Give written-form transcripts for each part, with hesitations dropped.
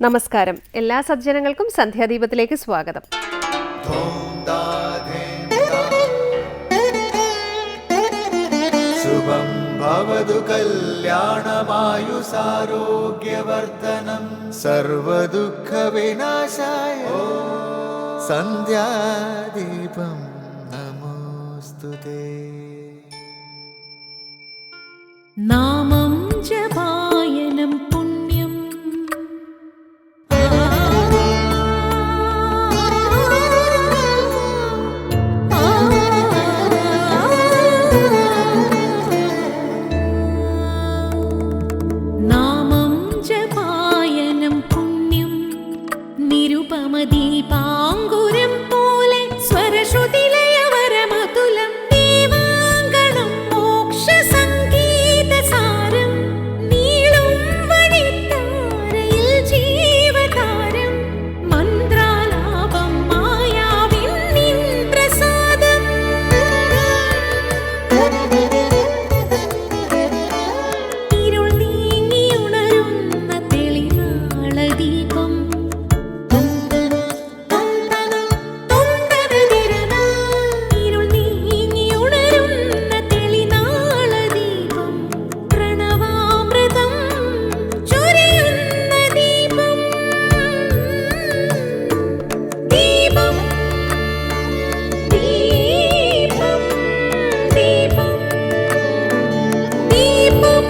നമസ്കാരം. എല്ലാ സജ്ജനങ്ങൾക്കും സന്ധ്യാദീപത്തിലേക്ക് സ്വാഗതം. ശുഭം ഭവതു കല്യാണമായുസാരോഗ്യവർദ്ധനം സർവദുഃഖ വിനാശായ സന്ധ്യാദീപം നമോസ്തുതേ. നാമം ജപായനം പുണ്യം നാമം ജപായനം പുണ്യം നിരുപമദീപാങ്കുരം പോലെ സ്വരശ്രുതിലയവരമതുലം ദേവാങ്കണം മോക്ഷ സംഗീതസാരം നീളും വഴിത്താരയിൽ ജീവതാരം മന്ത്രാലാപം മായാവിൻ നിൻ പ്രസാദം ഇരുൾ നീങ്ങിയുണരുന്ന തെളിനാളദീപം ഇരുൾ നീങ്ങിയുണരുന്ന തെളിനാളദീപം പ്രണവാമൃതം ചൊരിയുന്ന ദീപം ദീപം ദീപം ദീപം ദീപം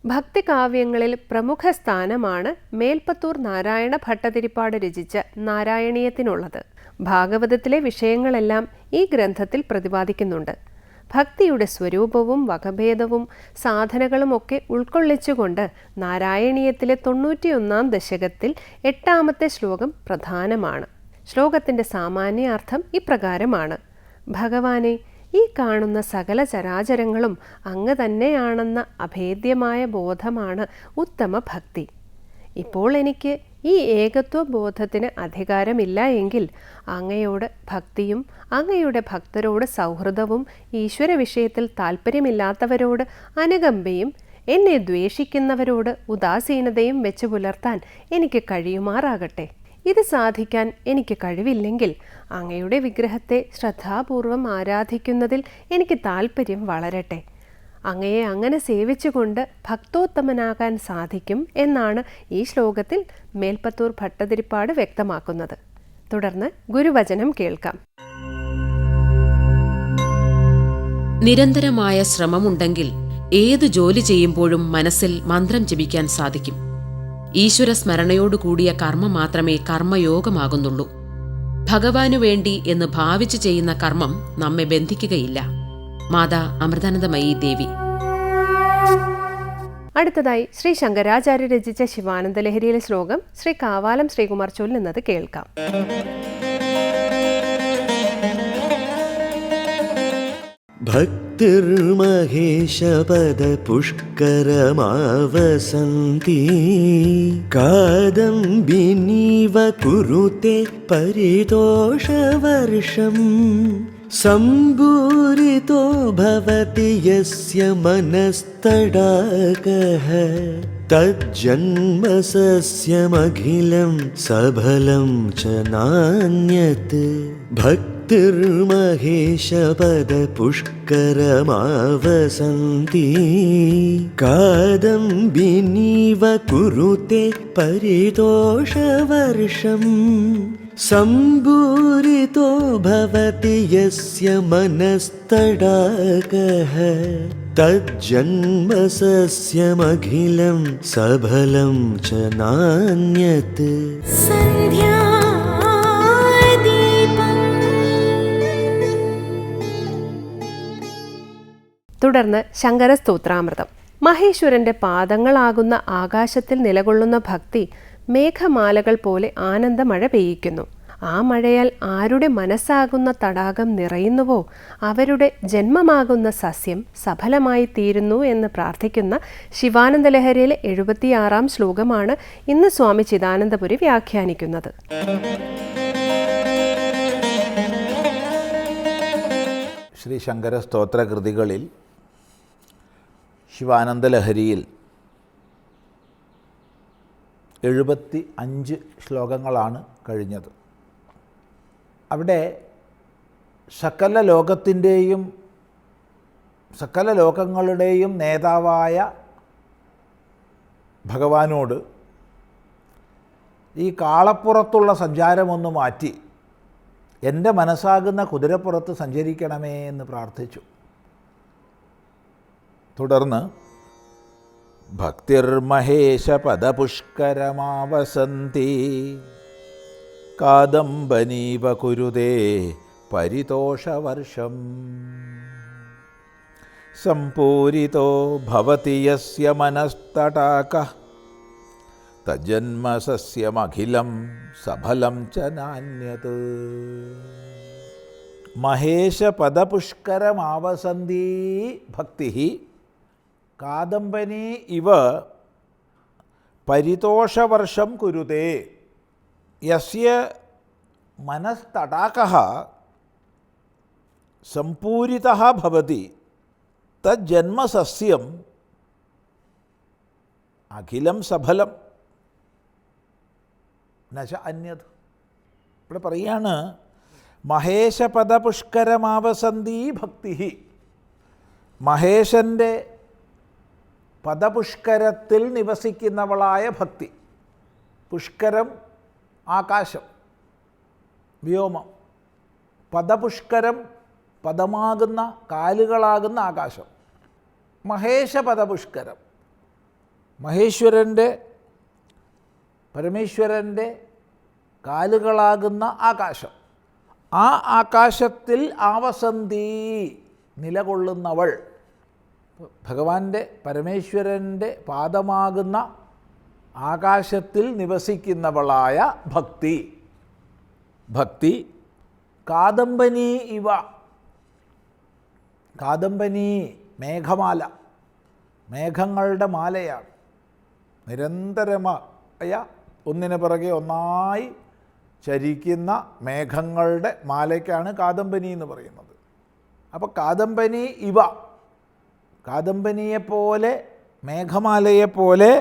ഭക്തികാവ്യങ്ങളിൽ പ്രമുഖ സ്ഥാനമാണ് മേൽപ്പത്തൂർ നാരായണ ഭട്ടതിരിപ്പാട് രചിച്ച നാരായണീയത്തിനുള്ളത്. ഭാഗവതത്തിലെ വിഷയങ്ങളെല്ലാം ഈ ഗ്രന്ഥത്തിൽ പ്രതിപാദിക്കുന്നുണ്ട്. ഭക്തിയുടെ സ്വരൂപവും വകഭേദവും സാധനകളുമൊക്കെ ഉൾക്കൊള്ളിച്ചുകൊണ്ട് നാരായണീയത്തിലെ 91 ദശകത്തിൽ 8ാമത്തെ ശ്ലോകം പ്രധാനമാണ്. ശ്ലോകത്തിൻ്റെ സാമാന്യാർത്ഥം ഇപ്രകാരമാണ്: ഭഗവാനെ, ഈ കാണുന്ന സകല ചരാചരങ്ങളും അങ്ങ് തന്നെയാണെന്ന അഭേദ്യമായ ബോധമാണ് ഉത്തമ ഭക്തി. ഇപ്പോൾ എനിക്ക് ഈ ഏകത്വ ബോധത്തിന് അധികാരമില്ല എങ്കിൽ അങ്ങയോട് ഭക്തിയും അങ്ങയുടെ ഭക്തരോട് സൗഹൃദവും ഈശ്വര വിഷയത്തിൽ താല്പര്യമില്ലാത്തവരോട് അനുകമ്പയും എന്നെ ദ്വേഷിക്കുന്നവരോട് ഉദാസീനതയും വെച്ച് പുലർത്താൻ എനിക്ക് കഴിയുമാറാകട്ടെ. ഇത് സാധിക്കാൻ എനിക്ക് കഴിവില്ലെങ്കിൽ അങ്ങയുടെ വിഗ്രഹത്തെ ശ്രദ്ധാപൂർവം ആരാധിക്കുന്നതിൽ എനിക്ക് താല്പര്യം വളരട്ടെ. അങ്ങയെ അങ്ങനെ സേവിച്ചുകൊണ്ട് ഭക്തോത്തമനാകാൻ സാധിക്കും എന്നാണ് ഈ ശ്ലോകത്തിൽ മേൽപ്പത്തൂർ ഭട്ടതിരിപ്പാട് വ്യക്തമാക്കുന്നത്. തുടർന്ന് ഗുരുവചനം കേൾക്കാം. നിരന്തരമായ ശ്രമമുണ്ടെങ്കിൽ ഏതു ജോലി ചെയ്യുമ്പോഴും മനസ്സിൽ മന്ത്രം ജപിക്കാൻ സാധിക്കും. ഈശ്വര സ്മരണയോടുകൂടിയ കർമ്മം മാത്രമേ കർമ്മയോഗമാകുന്നുള്ളൂ. ഭഗവാനു വേണ്ടി എന്ന് ഭാവിച്ചു ചെയ്യുന്ന കർമ്മം നമ്മെ ബന്ധിക്കുകയില്ല. മാതാ അമൃതാനന്ദമയി ദേവി. അടുത്തതായി ശ്രീ ശങ്കരാചാര്യ രചിച്ച ശിവാനന്ദലഹരിയിലെ ശ്ലോകം ശ്രീ കാവാലം ശ്രീകുമാർ ചൊല്ലുന്നത് കേൾക്കാം. ഭക്തിർമഹേശപദ പുഷ്കരമാവസന്തി കാദംബിനീവ കുരുതേ പരിതോഷവർഷം സംഭൂരിതോ ഭവതി യസ്യ മനസ്തടാകഃ തജ്ജന്മ സസ്യമഖിലം സഫലം ച നാന്യത്. ഭക്തിർമഹേശപദ പുഷ്കരമാവസന്തി കാദംബിനീവ കുരുതേ പരിതോഷവർഷം സംഭൂരിതോ ഭവതി യസ്യ മനസ്തടാകഃ തജ്ജന്മ സസ്യമഖിലം സഫലം ച നാന്യത്. തുടർന്ന് ശങ്കരസ്തോത്രാമൃതം. മഹേശ്വരന്റെ പാദങ്ങളാകുന്ന ആകാശത്തിൽ നിലകൊള്ളുന്ന ഭക്തി മേഘമാലകൾ പോലെ ആനന്ദമഴ പെയ്യിക്കുന്നു. ആ മഴയാൽ ആരുടെ മനസ്സാകുന്ന തടാകം നിറയുന്നുവോ അവരുടെ ജന്മമാകുന്ന സസ്യം സഫലമായി തീരുന്നു എന്ന് പ്രാർത്ഥിക്കുന്ന ശിവാനന്ദലഹരിയിലെ 76ാം ശ്ലോകമാണ് ഇന്ന് സ്വാമി ചിദാനന്ദപുരി വ്യാഖ്യാനിക്കുന്നത്. ശ്രീ ശങ്കര സ്തോത്രകൃതികളിൽ ശിവാനന്ദലഹരിയിൽ 75 ശ്ലോകങ്ങളാണ് കഴിഞ്ഞത്. അവിടെ സകല ലോകങ്ങളുടെയും നേതാവായ ഭഗവാനോട് ഈ കാളപ്പുറത്തുള്ള സഞ്ചാരമൊന്ന് മാറ്റി എൻ്റെ മനസ്സാകുന്ന കുതിരപ്പുറത്ത് സഞ്ചരിക്കണമേ എന്ന് പ്രാർത്ഥിച്ചു. തുടർന്ന് ഭക്തിർമഹേശ പദപുഷ്കരമാവസന്തി കാദംബനീവ കുരുതേ പരിതോഷവർഷം സംപൂരിതോ ഭവതി യസ്യ മനസ്തടാകഃ തജന്മസസ്യമഖിലം സഫലം ച നാന്യത്. മഹേശപദപുഷ്കരമാവസന്തി ഭക്തി കാദംബനി ഇവ പരിതോഷവർഷം കുരുതേ യസ്യ മനസ്തടാകഃ സംപൂരിതഃ ഭവതി തജ്ജന്മസസ്യം അഖിലം സഫലം നച അന്യത്. ഇവിടെ പറയാണ് മഹേശപദപുഷ്കരമാവസന്തി ഭക്തി. മഹേശൻ്റെ പദപുഷ്കരത്തിൽ നിവസിക്കുന്നവളായ ഭക്തി. പുഷ്കരം ആകാശം, വ്യോമം. പദപുഷ്കരം പദമാകുന്ന കാലുകളാകുന്ന ആകാശം. മഹേശപദപുഷ്കരം പരമേശ്വരൻ്റെ കാലുകളാകുന്ന ആകാശം. ആ ആകാശത്തിൽ ആവസന്തി നിലകൊള്ളുന്നവൾ. ഭഗവാന്റെ പരമേശ്വരൻ്റെ പാദമാകുന്ന ആകാശത്തിൽ നിവസിക്കുന്നവളായ ഭക്തി കാദംബനി ഇവ. കാദംബനി മേഘമാല, മേഘങ്ങളുടെ മാലയാണ്. നിരന്തരമായ ഒന്നിനു പിറകെ ഒന്നായി ചരിക്കുന്ന മേഘങ്ങളുടെ മാലയ്ക്കാണ് കാദംബനി എന്ന് പറയുന്നത്. അപ്പോൾ കാദംബനി ഇവ, കാദംബനിയെപ്പോലെ മേഘമാലയെപ്പോലെ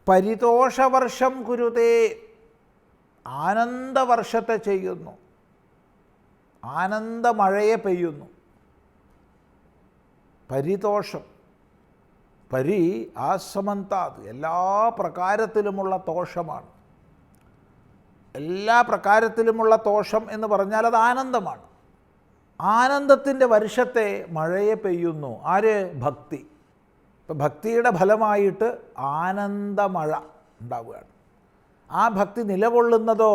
പരിതോഷവർഷം കുരുതേ, ആനന്ദവർഷത്തെ ചെയ്യുന്നു, ആനന്ദമഴയെ പെയ്യുന്നു. പരിതോഷം, പരി ആസമന്താത്, എല്ലാ പ്രകാരത്തിലുമുള്ള തോഷമാണ്. എല്ലാ പ്രകാരത്തിലുമുള്ള തോഷം എന്ന് പറഞ്ഞാൽ അത് ആനന്ദമാണ്. ആനന്ദത്തിൻ്റെ വർഷത്തെ മഴയെ പെയ്യുന്നു. ആര്? ഭക്തി. ഇപ്പം ഭക്തിയുടെ ഫലമായിട്ട് ആനന്ദമഴ ഉണ്ടാവുകയാണ്. ആ ഭക്തി നിലകൊള്ളുന്നതോ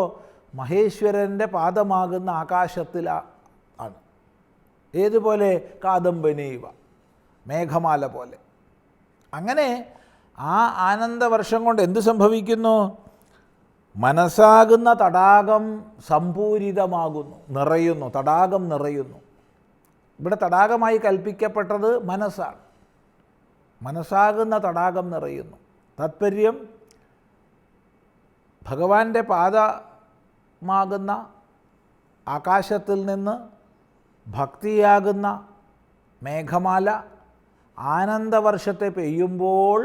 മഹേശ്വരൻ്റെ പാദമാകുന്ന ആകാശത്തിലാണ്. ഏതുപോലെ? കാദംബനീവ, മേഘമാല പോലെ. അങ്ങനെ ആ ആനന്ദവർഷം കൊണ്ട് എന്ത് സംഭവിക്കുന്നു? മനസ്സാകുന്ന തടാകം സമ്പൂരിതമാകുന്നു, നിറയുന്നു. തടാകം നിറയുന്നു. ഇവിടെ തടാകമായി കൽപ്പിക്കപ്പെട്ടത് മനസ്സാണ്. മനസ്സാകുന്ന തടാകം നിറയുന്നു. താത്പര്യം ഭഗവാന്റെ പാദമാകുന്ന ആകാശത്തിൽ നിന്ന് ഭക്തിയാകുന്ന മേഘമാല ആനന്ദവർഷത്തെ പെയ്യുമ്പോൾ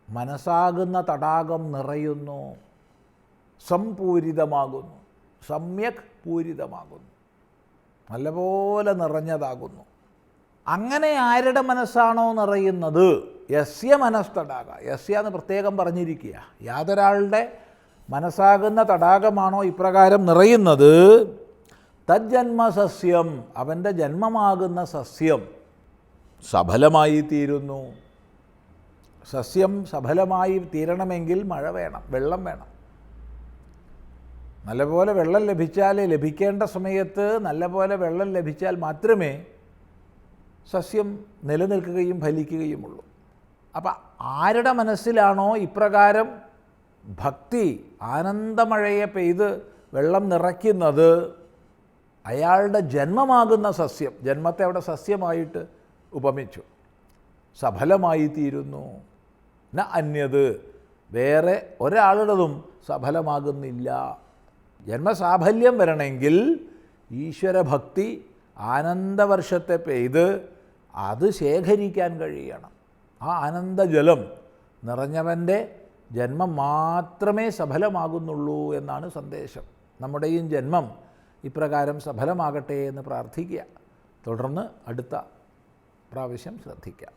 മനസ്സാകുന്ന തടാകം നിറയുന്നു, സംപൂരിതമാകുന്നു, സമ്യക് പൂരിതമാകുന്നു, നല്ലപോലെ നിറഞ്ഞതാകുന്നു. അങ്ങനെ ആരുടെ മനസ്സാണോ നിറയുന്നത്? യസ്യ മനസ്തടാക. യസ്യ എന്ന് പ്രത്യേകം പറഞ്ഞിരിക്കുക. യാതൊരാളുടെ മനസ്സാകുന്ന തടാകമാണോ ഇപ്രകാരം നിറയുന്നത്, തജ്ജന്മസസ്യം, അവൻ്റെ ജന്മമാകുന്ന സസ്യം സഫലമായി തീരുന്നു. സസ്യം സഫലമായി തീരണമെങ്കിൽ മഴ വേണം, വെള്ളം വേണം. നല്ലപോലെ വെള്ളം ലഭിച്ചാലേ, ലഭിക്കേണ്ട സമയത്ത് നല്ലപോലെ വെള്ളം ലഭിച്ചാൽ മാത്രമേ സസ്യം നിലനിൽക്കുകയും ഫലിക്കുകയുമുള്ളൂ. അപ്പം ആരുടെ മനസ്സിലാണോ ഇപ്രകാരം ഭക്തി ആനന്ദമഴയെ പെയ്ത് വെള്ളം നിറയ്ക്കുന്നത്, അയാളുടെ ജന്മമാകുന്ന സസ്യം, ജന്മത്തെ അവിടെ സസ്യമായിട്ട് ഉപമിച്ചു, സഫലമായി തീരുന്നു. ന അന്യത്, വേറെ ഒരാളുടേതും സഫലമാകുന്നില്ല. ജന്മസാഫല്യം വരണമെങ്കിൽ ഈശ്വരഭക്തി ആനന്ദവർഷത്തെ പെയ്ത് അത് ശേഖരിക്കാൻ കഴിയണം. ആ ആനന്ദജലം നിറഞ്ഞവൻ്റെ ജന്മം മാത്രമേ സഫലമാകുന്നുള്ളൂ എന്നാണ് സന്ദേശം. നമ്മുടെയും ജന്മം ഇപ്രകാരം സഫലമാകട്ടെ എന്ന് പ്രാർത്ഥിക്കുക. തുടർന്ന് അടുത്ത പ്രാവശ്യം ശ്രദ്ധിക്കാം.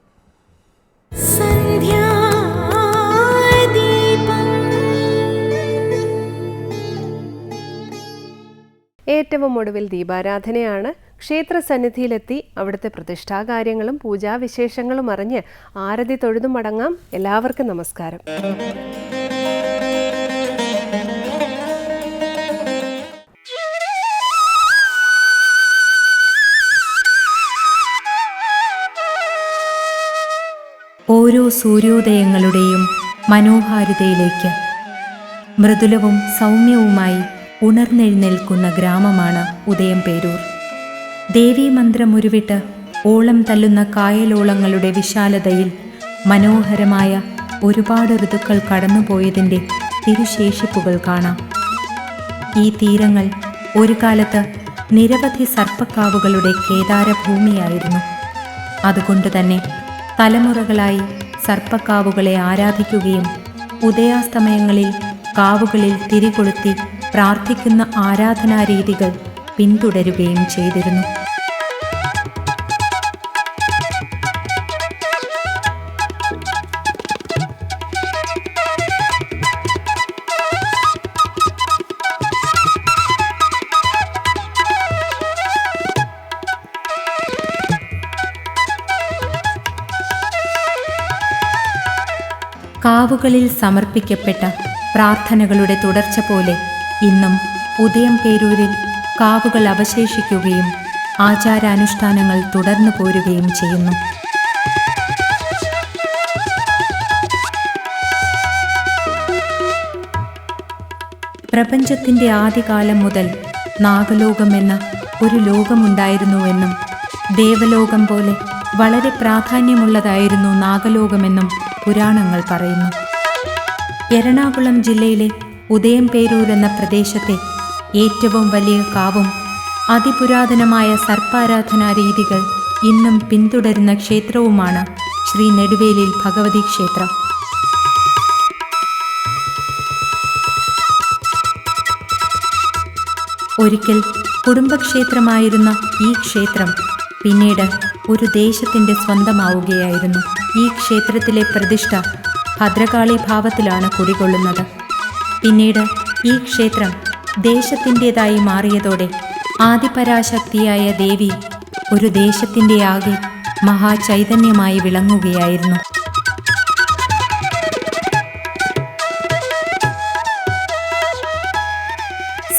ഏറ്റവും ഒടുവിൽ ദീപാരാധനയാണ്. ക്ഷേത്രസന്നിധിയിലെത്തി അവിടുത്തെ പ്രതിഷ്ഠാകാര്യങ്ങളും പൂജാവിശേഷങ്ങളും അറിഞ്ഞ് ആരതി തൊഴുതു മടങ്ങാം. എല്ലാവർക്കും നമസ്കാരം. ഓരോ സൂര്യോദയങ്ങളുടെയും മനോഹാരിതയിലേക്ക് മൃദുലവും സൗമ്യവുമായി ഉണർന്നെഴുന്നേൽക്കുന്ന ഗ്രാമമാണ് ഉദയംപേരൂർ. ദേവീമന്ത്രമുരുവിട്ട് ഓളം തല്ലുന്ന കായലോളങ്ങളുടെ വിശാലതയിൽ മനോഹരമായ ഒരുപാട് ഋതുക്കൾ കടന്നുപോയതിൻ്റെ തിരുശേഷിപ്പുകൾ കാണാം. ഈ തീരങ്ങൾ ഒരു കാലത്ത് നിരവധി സർപ്പക്കാവുകളുടെ കേദാരഭൂമിയായിരുന്നു. അതുകൊണ്ട് തന്നെ തലമുറകളായി സർപ്പക്കാവുകളെ ആരാധിക്കുകയും ഉദയാസ്തമയങ്ങളിൽ കാവുകളിൽ തിരികൊളുത്തി പ്രാർത്ഥിക്കുന്ന ആരാധനാരീതികൾ പിന്തുടരുകയും ചെയ്തിരുന്നു. കാവുകളിൽ സമർപ്പിക്കപ്പെട്ട പ്രാർത്ഥനകളുടെ തുടർച്ച പോലെ ഇന്നും ഉദയംപേരൂരിൽ കാവുകൾ അവശേഷിക്കുകയും ആചാരാനുഷ്ഠാനങ്ങൾ തുടർന്നു പോരുകയും ചെയ്യുന്നു. പ്രപഞ്ചത്തിൻ്റെ ആദ്യകാലം മുതൽ നാഗലോകമെന്ന ഒരു ലോകമുണ്ടായിരുന്നുവെന്നും ദേവലോകം പോലെ വളരെ പ്രാധാന്യമുള്ളതായിരുന്നു നാഗലോകമെന്നും പുരാണങ്ങൾ പറയുന്നു. എറണാകുളം ജില്ലയിലെ ഉദയംപേരൂർ എന്ന പ്രദേശത്തെ ഏറ്റവും വലിയ കാവും അതിപുരാതനമായ സർപ്പാരാധനാ രീതികൾ ഇന്നും പിന്തുടരുന്ന ക്ഷേത്രവുമാണ് ശ്രീ നെടുവേലിൽ ഭഗവതി ക്ഷേത്രം. ഒരിക്കൽ കുടുംബക്ഷേത്രമായിരുന്ന ഈ ക്ഷേത്രം പിന്നീട് ഒരു ദേശത്തിൻ്റെ സ്വന്തമാവുകയായിരുന്നു. ഈ ക്ഷേത്രത്തിലെ പ്രതിഷ്ഠ ഭദ്രകാളി ഭാവത്തിലാണ് കുടികൊള്ളുന്നത്. പിന്നീട് ഈ ക്ഷേത്രം ദേശത്തിൻ്റെതായി മാറിയതോടെ ആദിപരാശക്തിയായ ദേവി ഒരു ദേശത്തിൻ്റെ ആകെ മഹാചൈതന്യമായി വിളങ്ങുകയായിരുന്നു.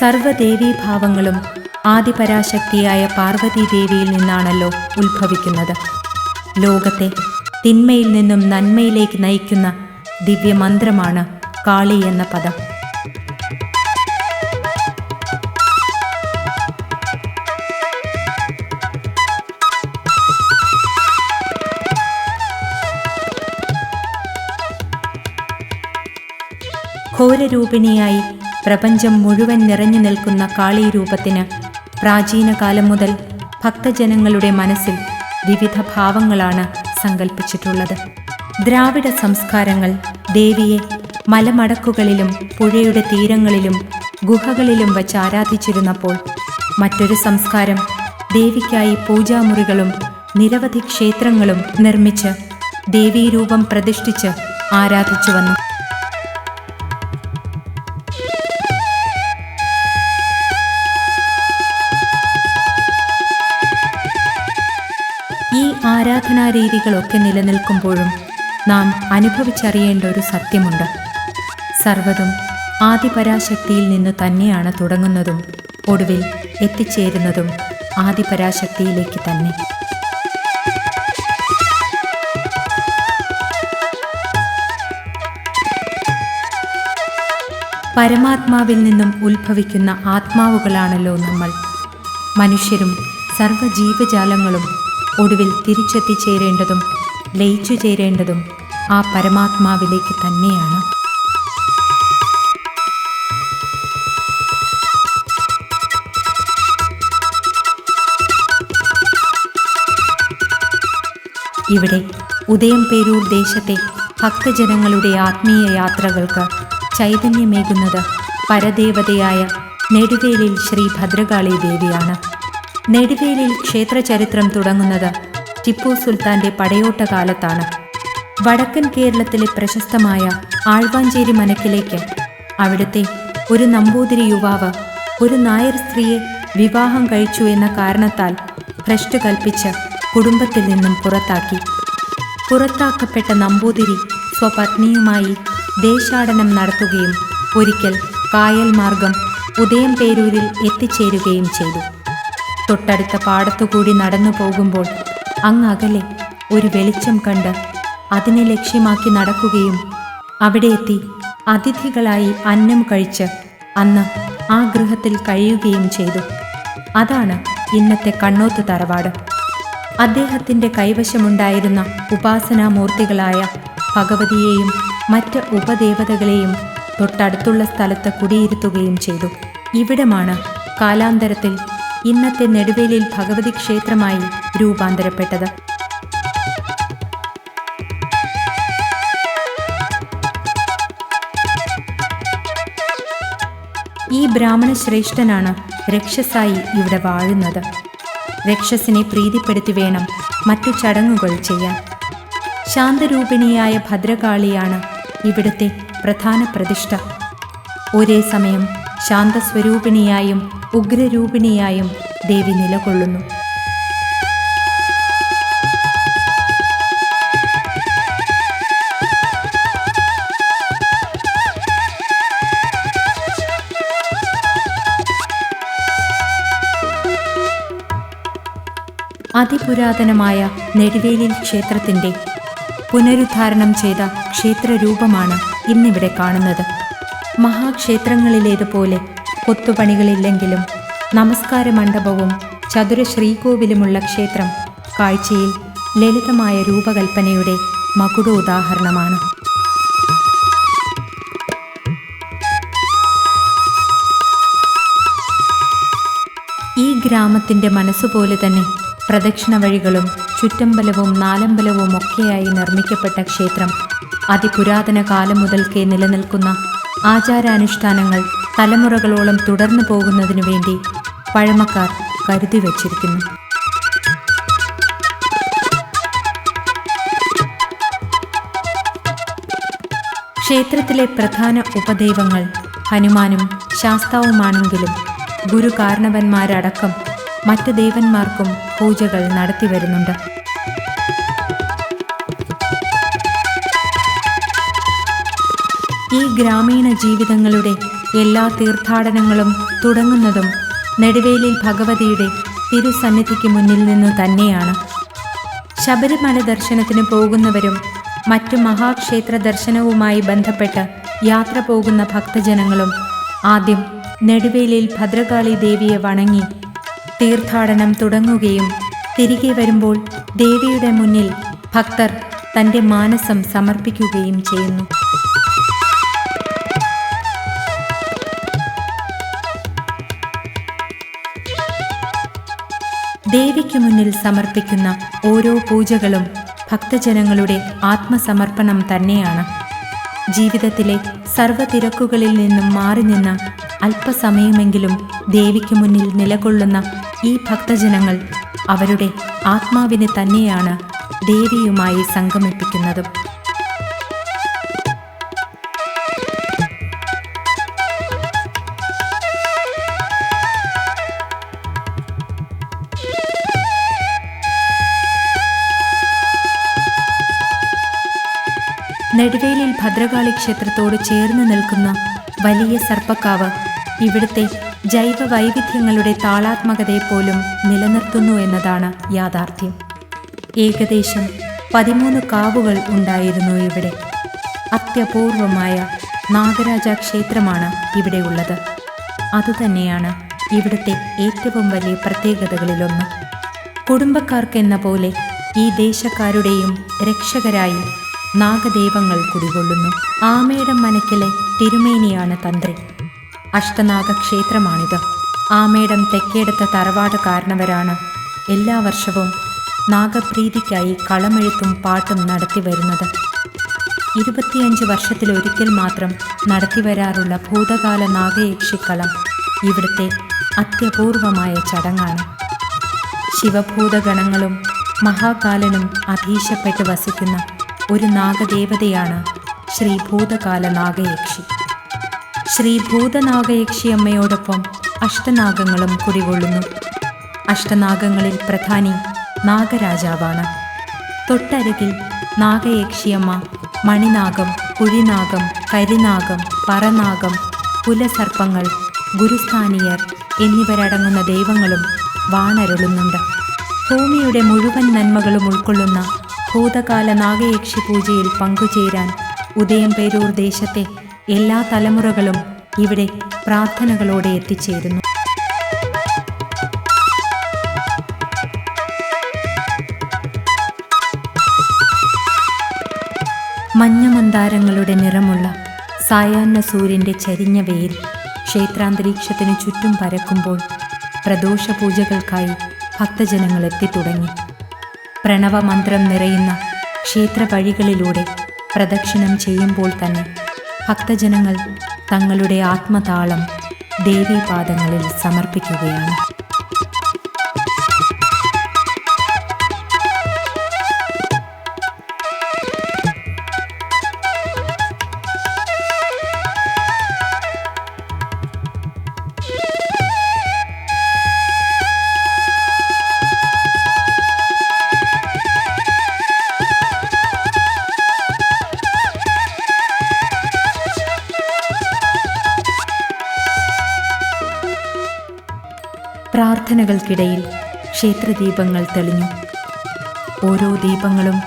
സർവ്വദേവീഭാവങ്ങളും ആദിപരാശക്തിയായ പാർവതീദേവിയിൽ നിന്നാണല്ലോ ഉത്ഭവിക്കുന്നത്. ലോകത്തെ തിന്മയിൽ നിന്നും നന്മയിലേക്ക് നയിക്കുന്ന ദിവ്യമന്ത്രമാണ് കാളി എന്ന പദം. ഘോരരൂപിണിയായി പ്രപഞ്ചം മുഴുവൻ നിറഞ്ഞു നിൽക്കുന്ന കാളി രൂപത്തിന് പ്രാചീന കാലം മുതൽ ഭക്തജനങ്ങളുടെ മനസ്സിൽ വിവിധ ഭാവങ്ങളാണ് സങ്കല്പിച്ചിട്ടുള്ളത്. ദ്രാവിഡ സംസ്കാരങ്ങൾ ദേവിയെ മലമടക്കുകളിലും പുഴയുടെ തീരങ്ങളിലും ഗുഹകളിലും വച്ച് ആരാധിച്ചിരുന്നപ്പോൾ മറ്റൊരു സംസ്കാരം ദേവിക്കായി പൂജാമുറികളും നിരവധി ക്ഷേത്രങ്ങളും നിർമ്മിച്ച് ദേവീരൂപം പ്രതിഷ്ഠിച്ച് ആരാധിച്ചു വന്നു. ഈ ആരാധനാരീതികളൊക്കെ നിലനിൽക്കുമ്പോഴും നാം അനുഭവിച്ചറിയേണ്ട ഒരു സത്യമുണ്ട്. സർവ്വതും ആദിപരാശക്തിയിൽ നിന്ന് തന്നെയാണ് തുടങ്ങുന്നതും ഒടുവിൽ എത്തിച്ചേരുന്നതും ആദിപരാശക്തിയിലേക്ക് തന്നെ. പരമാത്മാവിൽ നിന്നും ഉത്ഭവിക്കുന്ന ആത്മാവുകളാണല്ലോ നമ്മൾ. മനുഷ്യരും സർവ്വജീവജാലങ്ങളും ഒടുവിൽ തിരിച്ചെത്തിച്ചേരേണ്ടതും ലയിച്ചു ചേരേണ്ടതും ആ പരമാത്മാവിലേക്ക് തന്നെയാണ്. ഇവിടെ ഉദയംപേരൂർ ദേശത്തെ ഭക്തജനങ്ങളുടെ ആത്മീയ യാത്രകൾക്ക് ചൈതന്യമേകുന്നത് പരദേവതയായ നെടുവേലിൽ ശ്രീ ഭദ്രകാളി ദേവിയാണ്. നെടുവേലിൽ ക്ഷേത്രചരിത്രം തുടങ്ങുന്നത് ടിപ്പു സുൽത്താന്റെ പടയോട്ട കാലത്താണ്. വടക്കൻ കേരളത്തിലെ പ്രശസ്തമായ ആഴ്വാഞ്ചേരി മനക്കിലേക്ക് അവിടുത്തെ ഒരു നമ്പൂതിരി യുവാവ് ഒരു നായർ സ്ത്രീയെ വിവാഹം കഴിച്ചു എന്ന കാരണത്താൽ ഭ്രഷ്ട് കൽപ്പിച്ച് കുടുംബത്തിൽ നിന്നും പുറത്താക്കി. പുറത്താക്കപ്പെട്ട നമ്പൂതിരി സ്വപത്നിയുമായി ദേശാടനം നടത്തുകയും ഒരിക്കൽ കായൽ മാർഗം ഉദയംപേരൂരിൽ എത്തിച്ചേരുകയും ചെയ്തു. തൊട്ടടുത്ത പാടത്തുകൂടി നടന്നു പോകുമ്പോൾ അങ്ങകലെ ഒരു വെളിച്ചം കണ്ട് അതിനെ ലക്ഷ്യമാക്കി നടക്കുകയും അവിടെ എത്തി അതിഥികളായി അന്നം കഴിച്ച് അന്ന് ആ ഗൃഹത്തിൽ കഴിയുകയും ചെയ്തു. അതാണ് ഇന്നത്തെ കണ്ണോത്ത് തറവാട്. അദ്ദേഹത്തിൻ്റെ കൈവശമുണ്ടായിരുന്ന ഉപാസനാമൂർത്തികളായ ഭഗവതിയെയും മറ്റ് ഉപദേവതകളെയും തൊട്ടടുത്തുള്ള സ്ഥലത്ത് കുടിയിരുത്തുകയും ചെയ്തു. ഇവിടമാണ് കാലാന്തരത്തിൽ ഇന്നത്തെ നെടുവേലിൽ ഭഗവതി ക്ഷേത്രമായി രൂപാന്തരപ്പെട്ടത്. ഈ ബ്രാഹ്മണ ശ്രേഷ്ഠനാണ് രക്ഷസായി ഇവിടെ വാഴുന്നത്. രക്ഷസിനെ പ്രീതിപ്പെടുത്തി വേണം മറ്റു ചടങ്ങുകൾ ചെയ്യാൻ. ശാന്തരൂപിണിയായ ഭദ്രകാളിയാണ് ഇവിടുത്തെ പ്രധാന പ്രതിഷ്ഠ. ഒരേ സമയം ശാന്തസ്വരൂപിണിയായും ഉഗ്രരൂപിണിയായും ദേവി നിലകൊള്ളുന്നു. അതിപുരാതനമായ നെടുവേലിൽ ക്ഷേത്രത്തിൻ്റെ പുനരുദ്ധാരണം ചെയ്ത ക്ഷേത്രരൂപമാണ് ഇന്നിവിടെ കാണുന്നത്. മഹാക്ഷേത്രങ്ങളിലേതുപോലെ കൊത്തുപണികളില്ലെങ്കിലും നമസ്കാര മണ്ഡപവും ചതുര ശ്രീകോവിലുമുള്ള ക്ഷേത്രം കാഴ്ചയിൽ ലളിതമായ രൂപകൽപ്പനയുടെ മകുടോദാഹരണമാണ്. ഈ ഗ്രാമത്തിൻ്റെ മനസ്സുപോലെ തന്നെ പ്രദക്ഷിണ വഴികളും ചുറ്റമ്പലവും നാലമ്പലവും ഒക്കെയായി നിർമ്മിക്കപ്പെട്ട ക്ഷേത്രം അതിപുരാതന കാലം മുതൽക്കേ നിലനിൽക്കുന്ന ആചാരാനുഷ്ഠാനങ്ങൾ തലമുറകളോളം തുടർന്നു പോകുന്നതിനു വേണ്ടി പഴമക്കാർ കരുതി വച്ചിരിക്കുന്നു. ക്ഷേത്രത്തിലെ പ്രധാന ഉപദൈവങ്ങൾ ഹനുമാനും ശാസ്താവുമാണെങ്കിലും ഗുരു കാരണവന്മാരടക്കം മറ്റ് ദേവന്മാർക്കും പൂജകൾ നടത്തിവരുന്നുണ്ട്. ഈ ഗ്രാമീണ ജീവിതങ്ങളുടെ എല്ലാ തീർത്ഥാടനങ്ങളും തുടങ്ങുന്നതും നെടുവേലിൽ ഭഗവതിയുടെ തിരുസന്നിധിക്ക് മുന്നിൽ നിന്നു തന്നെയാണ്. ശബരിമല ദർശനത്തിന് പോകുന്നവരും മറ്റു മഹാക്ഷേത്ര ദർശനവുമായി ബന്ധപ്പെട്ട് യാത്ര പോകുന്ന ഭക്തജനങ്ങളും ആദ്യം നെടുവേലിൽ ഭദ്രകാളി ദേവിയെ വണങ്ങി തീർത്ഥാടനം തുടങ്ങുകയും തിരികെ വരുമ്പോൾ ദേവിയുടെ മുന്നിൽ ഭക്തർ തൻ്റെ മാനസം സമർപ്പിക്കുകയും ചെയ്യുന്നു. ദേവിക്ക് മുന്നിൽ സമർപ്പിക്കുന്ന ഓരോ പൂജകളും ഭക്തജനങ്ങളുടെ ആത്മസമർപ്പണം തന്നെയാണ്. ജീവിതത്തിലെ സർവ്വതിരക്കുകളിൽ നിന്നും മാറി നിന്ന് അല്പസമയമെങ്കിലും ദേവിക്ക് മുന്നിൽ നിലകൊള്ളുന്ന ഈ ഭക്തജനങ്ങൾ അവരുടെ ആത്മാവിനെ തന്നെയാണ് ദേവിയുമായി സംഗമിപ്പിക്കുന്നതും. നെടുവേലിൽ ഭദ്രകാളി ക്ഷേത്രത്തോട് ചേർന്ന് നിൽക്കുന്ന വലിയ സർപ്പക്കാവ് ഇവിടുത്തെ ജൈവ വൈവിധ്യങ്ങളുടെ താളാത്മകതയെപ്പോലും നിലനിർത്തുന്നു എന്നതാണ് യാഥാർത്ഥ്യം. ഏകദേശം 13 കാവുകൾ ഉണ്ടായിരുന്നു ഇവിടെ. അത്യപൂർവമായ നാഗരാജ ക്ഷേത്രമാണ് ഇവിടെ ഉള്ളത്. അതുതന്നെയാണ് ഇവിടുത്തെ ഏറ്റവും വലിയ പ്രത്യേകതകളിലൊന്ന്. കുടുംബക്കാർക്കെന്ന പോലെ ഈ ദേശക്കാരുടെയും രക്ഷകരായി നാഗദൈവങ്ങൾ കുടികൊള്ളുന്നു. ആമേടം മനക്കിലെ തിരുമേനിയാണ് തന്ത്രി. അഷ്ടനാഗ ക്ഷേത്രമാണിത്. ആമേടം തെക്കേടത്ത തറവാട് കാരണവരാണ് എല്ലാ വർഷവും നാഗപ്രീതിക്കായി കളമെഴുത്തും പാട്ടും നടത്തിവരുന്നത്. 25 വർഷത്തിലൊരിക്കൽ മാത്രം നടത്തിവരാറുള്ള ഭൂതകാല നാഗയക്ഷിക്കളം ഇവിടുത്തെ അത്യപൂർവമായ ചടങ്ങാണ്. ശിവഭൂതഗണങ്ങളും മഹാകാലനും അധീശപ്പെട്ട് വസിക്കുന്ന ഒരു നാഗദേവതയാണ് ശ്രീ ഭൂതകാല നാഗയക്ഷി. ശ്രീ ഭൂതനാഗയക്ഷി അമ്മയോടൊപ്പം അഷ്ടനാഗങ്ങളും കുടികൊള്ളുന്നു. അഷ്ടനാഗങ്ങളിൽ പ്രധാനി നാഗരാജാവാണ്. തൊട്ടരികിൽ നാഗയക്ഷിയമ്മ, മണിനാഗം, കുഴിനാഗം, കരിനാഗം, പറനാഗം, കുലസർപ്പങ്ങൾ, ഗുരുസ്ഥാനീയർ എന്നിവരടങ്ങുന്ന ദൈവങ്ങളും വാണരുളുന്നുണ്ട്. ഭൂമിയുടെ മുഴുവൻ നന്മകളും ഉൾക്കൊള്ളുന്ന ഭൂതകാല നാഗയക്ഷി പൂജയിൽ പങ്കുചേരാൻ ഉദയംപേരൂർ ദേശത്തെ എല്ലാ തലമുറകളും ഇവിടെ പ്രാർത്ഥനകളോടെ എത്തിച്ചേരുന്നു. മഞ്ഞമന്താരങ്ങളുടെ നിറമുള്ള സായാഹ്ന സൂര്യൻ്റെ ചരിഞ്ഞ വെയിൽ ക്ഷേത്രാന്തരീക്ഷത്തിനു ചുറ്റും പരക്കുമ്പോൾ പ്രദോഷ പൂജകൾക്കായി ഭക്തജനങ്ങൾ എത്തിത്തുടങ്ങി. പ്രണവമന്ത്രം നിറയുന്ന ക്ഷേത്ര വഴികളിലൂടെ പ്രദക്ഷിണം ചെയ്യുമ്പോൾ തന്നെ ഭക്തജനങ്ങൾ തങ്ങളുടെ ആത്മതാളം ദേവീപാദങ്ങളിൽ സമർപ്പിക്കുകയാണ്. പ്രാർത്ഥനകൾക്കിടയിൽ ക്ഷേത്രദീപങ്ങൾ തെളിഞ്ഞു. ഓരോ ദീപങ്ങളും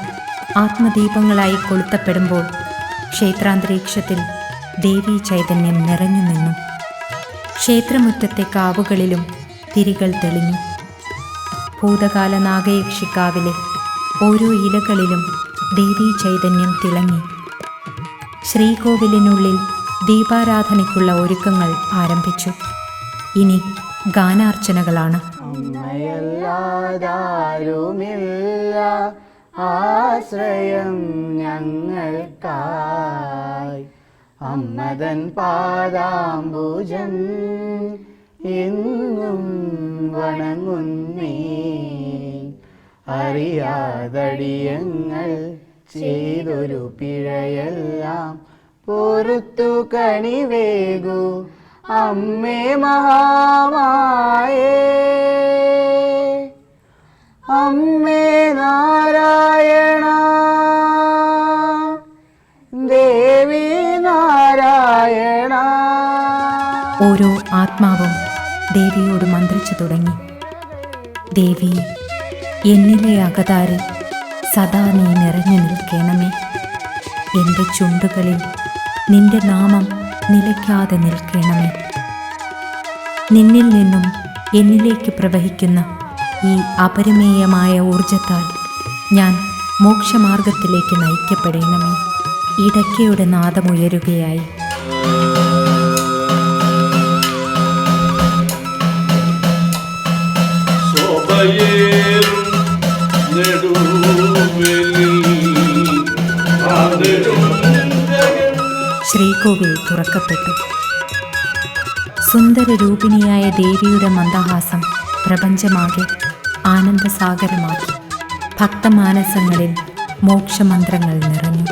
ആത്മദീപങ്ങളായി കൊളുത്തപ്പെടുമ്പോൾ ക്ഷേത്രാന്തരീക്ഷത്തിൽ ദേവീ ചൈതന്യം നിറഞ്ഞു നിന്നു. ക്ഷേത്രമുറ്റത്തെ കാവുകളിലും തിരികൾ തെളിഞ്ഞു. ഭൂതകാല നാഗയക്ഷിക്കാവിലെ ഓരോ ഇലകളിലും ദേവീ ചൈതന്യം തിളങ്ങി. ശ്രീകോവിലിനുള്ളിൽ ദീപാരാധനയ്ക്കുള്ള ഒരുക്കങ്ങൾ ആരംഭിച്ചു. ഇനി ഗാനാർച്ചനകളാണ്. അമ്മയല്ലാതാരുമില്ല ആശ്രയം ഞങ്ങൾക്കായി, അമ്മതൻ പാദാംബുജം എന്നും വണങ്ങുന്നേ. അറിയാതടിയങ്ങൾ ചെയ്തൊരു പിഴയെല്ലാം പൊറുത്തു കണിവേകൂ അമ്മേ മഹാമായേ. അമ്മേ നാരായണ, ദേവി നാരായണ. ഓരോ ആത്മാവും ദേവിയോട് മന്ത്രിച്ചു തുടങ്ങി. ദേവി, എന്നിലെ അകതാരിൽ സദാ നീ നിറഞ്ഞു നിൽക്കണമേ. എൻ്റെ ചുണ്ടുകളിൽ നിന്റെ നാമം നിലയ്ക്കാതെ നിൽക്കണമേ. നിന്നിൽ നിന്നും എന്നിലേക്ക് പ്രവഹിക്കുന്ന ഈ അപരിമേയമായ ഊർജത്താൽ ഞാൻ മോക്ഷമാർഗത്തിലേക്ക് നയിക്കപ്പെടണമേ. ഇടയ്ക്കയുടെ നാദമുയരുകയായി. ശ്രീകോവിൽ തുറക്കപ്പെട്ടു. സുന്ദരരൂപിണിയായ ദേവിയുടെ മന്ദഹാസം പ്രപഞ്ചമാകെ ആനന്ദസാഗരമാക്കി. ഭക്തമാനസങ്ങളിൽ മോക്ഷമന്ത്രങ്ങൾ നിറഞ്ഞു.